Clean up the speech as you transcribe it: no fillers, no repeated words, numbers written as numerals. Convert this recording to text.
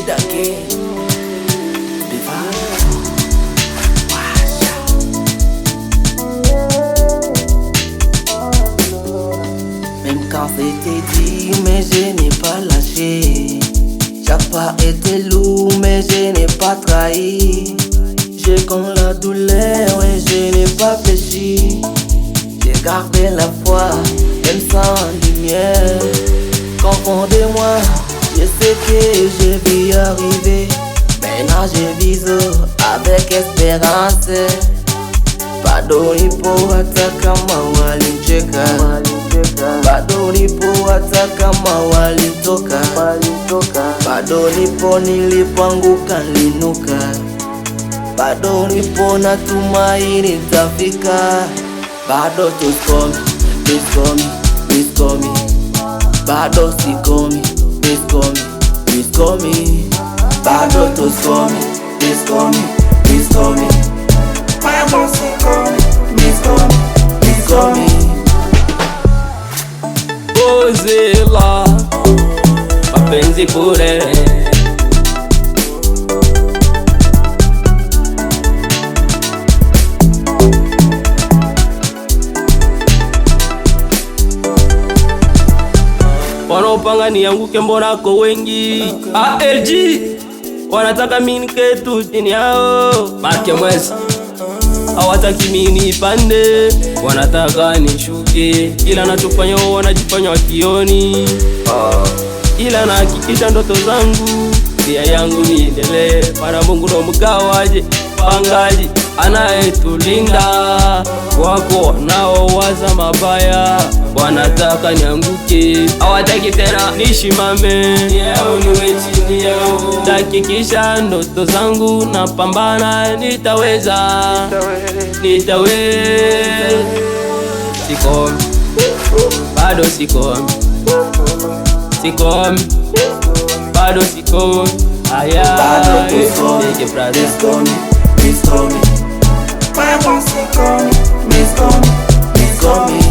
Dake. Même quand c'était dit, mais je n'ai pas lâché. Chaque pas était lourd, mais je n'ai pas trahi. J'ai comme la douleur et je n'ai pas fléchi. J'ai gardé la foi, même sans lumière. Confondez-moi, je sais que je vais y arriver. Maintenant je vise avec espérance. Padonipo hata kama walimcheka, padonipo hata kama walitoka, padonipo nilipoanguka niliinuka, padonipo natumaini nitafika. Bado tusikomi, miskomi, miskomi, bado sikomi, miskomi, miskomi, bado tusikomi, miskomi, miskomi, bado sikomi, miskomi, miskomi. Ozela mapenzi bure, wanaopanga nianguke mbona ko wengi. ALG wanataka mimi niketu chini yao, Marke Mwezi hawataki mimi nipande, wanataka nishuke. Ila nachofanya wanajifanya wakioni, ila nahakikisha ndoto zangu nia yangu niendelee. Para Mungu ndo mgawaje, pangaji anayetulinda. Wako nao waza mabaya, wanataka nianguke, hawataki tena nishimame. Yao niwe chini yao, tahakikisha ndoto zangu napambana, nitaweza, nitaweza. Sikomi, bado sikomi, sikomi, bado sikomi. Aya, bado tusikomi, miskomi, miskomi, bado sikomi, miskomi, miskomi.